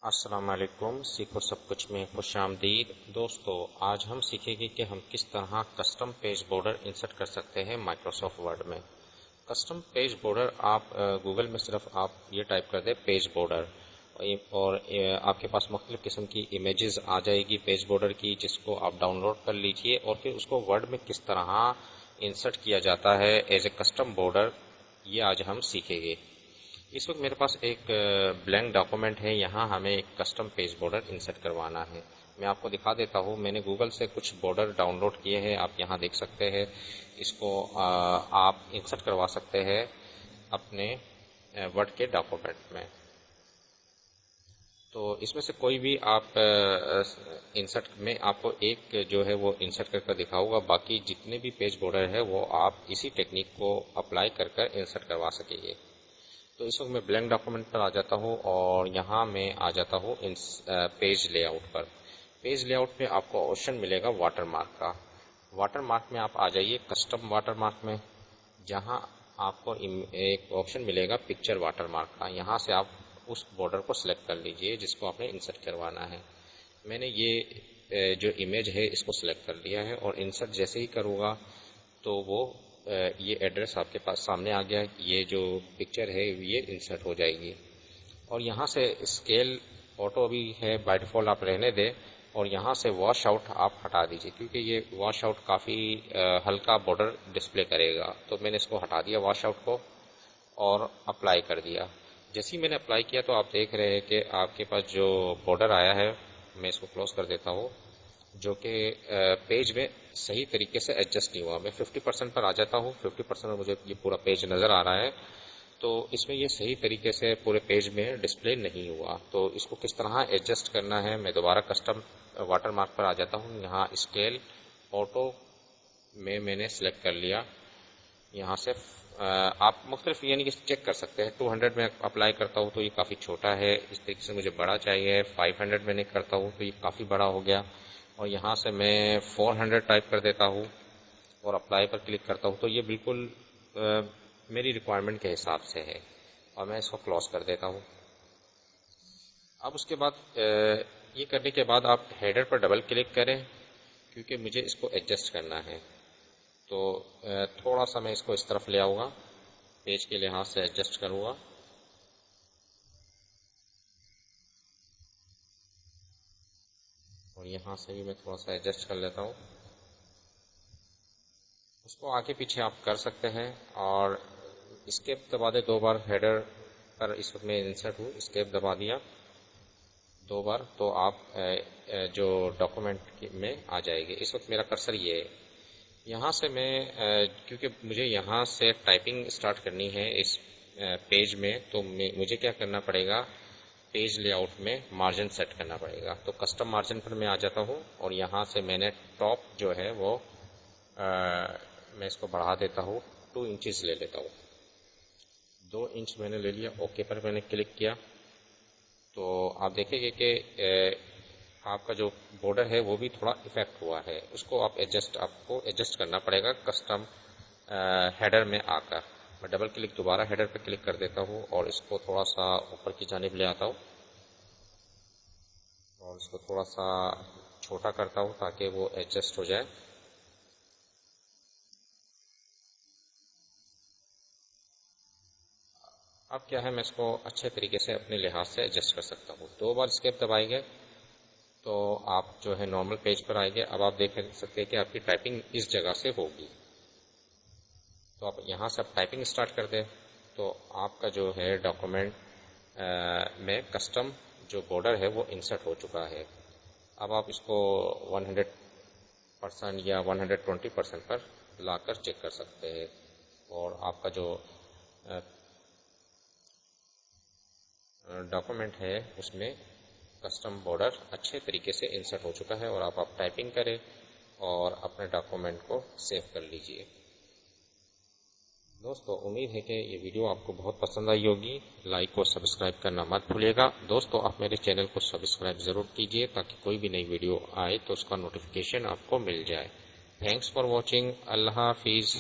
السلام علیکم، سیکھو سب کچھ میں خوش آمدید دوستو۔ آج ہم سیکھیں گے کہ ہم کس طرح کسٹم پیج بارڈر انسرٹ کر سکتے ہیں مائکروسافٹ ورڈ میں۔ کسٹم پیج بارڈر آپ گوگل میں صرف آپ یہ ٹائپ کر دیں پیج بارڈر، اور آپ کے پاس مختلف قسم کی امیجز آ جائے گی پیج بارڈر کی، جس کو آپ ڈاؤن لوڈ کر لیجئے اور پھر اس کو ورڈ میں کس طرح انسرٹ کیا جاتا ہے ایز اے کسٹم بارڈر، یہ آج ہم سیکھیں گے۔ اس وقت میرے پاس ایک بلینک ڈاکومنٹ ہے، یہاں ہمیں ایک کسٹم پیج بارڈر انسرٹ کروانا ہے۔ میں آپ کو دکھا دیتا ہوں، میں نے گوگل سے کچھ بارڈر ڈاؤن لوڈ کیے ہیں، آپ یہاں دیکھ سکتے ہیں۔ اس کو آپ انسرٹ کروا سکتے ہیں اپنے ورڈ کے ڈاکومنٹ میں۔ تو اس میں سے کوئی بھی آپ انسرٹ میں آپ کو ایک جو ہے وہ انسرٹ کر کر دکھاؤں گا، باقی جتنے بھی پیج بارڈر ہے وہ آپ اسی ٹیکنیک کو اپلائی کر کر انسرٹ کروا سکیں گے۔ تو اس وقت میں بلینک ڈاکومنٹ پر آ جاتا ہوں اور یہاں میں آ جاتا ہوں پیج لے آؤٹ پر۔ پیج لے آؤٹ میں آپ کو آپشن ملے گا واٹر مارک کا۔ واٹر مارک میں آپ آ جائیے کسٹم واٹر مارک میں، جہاں آپ کو ایک آپشن ملے گا پکچر واٹر مارک کا۔ یہاں سے آپ اس بارڈر کو سلیکٹ کر لیجئے جس کو آپ نے انسرٹ کروانا ہے۔ میں نے یہ جو امیج ہے اس کو سلیکٹ کر لیا ہے، اور انسرٹ جیسے ہی کروں گا تو وہ یہ ایڈریس آپ کے پاس سامنے آ گیا، یہ جو پکچر ہے یہ انسرٹ ہو جائے گی۔ اور یہاں سے اسکیل آٹو بھی ہے، بائی ڈیفالٹ آپ رہنے دیں، اور یہاں سے واش آؤٹ آپ ہٹا دیجئے، کیونکہ یہ واش آؤٹ کافی ہلکا بارڈر ڈسپلے کرے گا۔ تو میں نے اس کو ہٹا دیا واش آؤٹ کو اور اپلائی کر دیا۔ جیسے ہی میں نے اپلائی کیا تو آپ دیکھ رہے ہیں کہ آپ کے پاس جو بارڈر آیا ہے، میں اس کو کلوز کر دیتا ہوں، جو کہ پیج میں صحیح طریقے سے ایڈجسٹ نہیں ہوا۔ میں 50% پر آ جاتا ہوں، 50% میں مجھے یہ پورا پیج نظر آ رہا ہے، تو اس میں یہ صحیح طریقے سے پورے پیج میں ڈسپلے نہیں ہوا۔ تو اس کو کس طرح ایڈجسٹ کرنا ہے، میں دوبارہ کسٹم واٹر مارک پر آ جاتا ہوں، یہاں اسکیل آٹو میں نے سلیکٹ کر لیا۔ یہاں سے آپ مختلف یعنی کہ چیک کر سکتے ہیں۔ 200 میں اپلائی کرتا ہوں تو یہ کافی چھوٹا ہے، اس طریقے سے مجھے بڑا چاہیے۔ 500 میں نہیں کرتا ہوں تو یہ کافی بڑا ہو گیا، اور یہاں سے میں 400 ٹائپ کر دیتا ہوں اور اپلائی پر کلک کرتا ہوں، تو یہ بالکل میری ریکوائرمنٹ کے حساب سے ہے، اور میں اس کو کلوز کر دیتا ہوں۔ اب اس کے بعد یہ کرنے کے بعد آپ ہیڈر پر ڈبل کلک کریں، کیونکہ مجھے اس کو ایڈجسٹ کرنا ہے۔ تو تھوڑا سا میں اس کو اس طرف لے آؤں گا، پیج کے لحاظ سے ایڈجسٹ کروں گا۔ اور یہاں سے بھی میں تھوڑا سا ایڈجسٹ کر لیتا ہوں۔ اس کو آگے پیچھے آپ کر سکتے ہیں، اور اسکیپ دبا دیں 2 بار ہیڈر پر۔ اس وقت میں انسرٹ ہوں، اسکیپ دبا دیا 2 بار تو آپ جو ڈاکومنٹ میں آ جائے گی۔ اس وقت میرا کرسر یہ ہے، یہاں سے میں کیونکہ مجھے یہاں سے ٹائپنگ سٹارٹ کرنی ہے اس پیج میں، تو مجھے کیا کرنا پڑے گا، پیج لے آؤٹ میں مارجن سیٹ کرنا پڑے گا۔ تو کسٹم مارجن پر میں آ جاتا ہوں، اور یہاں سے میں نے ٹاپ جو ہے وہ میں اس کو بڑھا دیتا ہوں، 2 انچز لے لیتا ہوں۔ 2 انچ میں نے لے لیا، اوکے پر میں نے کلک کیا، تو آپ دیکھیں گے کہ آپ کا جو بارڈر ہے وہ بھی تھوڑا افیکٹ ہوا ہے۔ اس کو آپ کو ایڈجسٹ کرنا پڑے گا کسٹم ہیڈر میں آ کر۔ میں ڈبل کلک دوبارہ ہیڈر پہ کلک کر دیتا ہوں، اور اس کو تھوڑا سا اوپر کی جانب لے آتا ہوں، اور اس کو تھوڑا سا چھوٹا کرتا ہوں تاکہ وہ ایڈجسٹ ہو جائے۔ اب کیا ہے، میں اس کو اچھے طریقے سے اپنے لحاظ سے ایڈجسٹ کر سکتا ہوں۔ 2 بار اسکیپ دبائیں گے تو آپ جو ہے نارمل پیج پر آئیں گے۔ اب آپ دیکھ سکتے ہیں کہ آپ کی ٹائپنگ اس جگہ سے ہوگی، تو آپ یہاں سے آپ ٹائپنگ سٹارٹ کر دیں، تو آپ کا جو ہے ڈاکومنٹ میں کسٹم جو بارڈر ہے وہ انسرٹ ہو چکا ہے۔ اب آپ اس کو 100% یا 120% پر لا کر چیک کر سکتے ہیں، اور آپ کا جو ڈاکومنٹ ہے اس میں کسٹم بارڈر اچھے طریقے سے انسرٹ ہو چکا ہے، اور آپ ٹائپنگ کریں اور اپنے ڈاکومنٹ کو سیو کر لیجئے۔ دوستو امید ہے کہ یہ ویڈیو آپ کو بہت پسند آئی ہوگی۔ لائک اور سبسکرائب کرنا مت بھولیے گا۔ دوستو آپ میرے چینل کو سبسکرائب ضرور کیجئے تاکہ کوئی بھی نئی ویڈیو آئے تو اس کا نوٹیفیکیشن آپ کو مل جائے۔ Thanks for watching. اللہ حافظ۔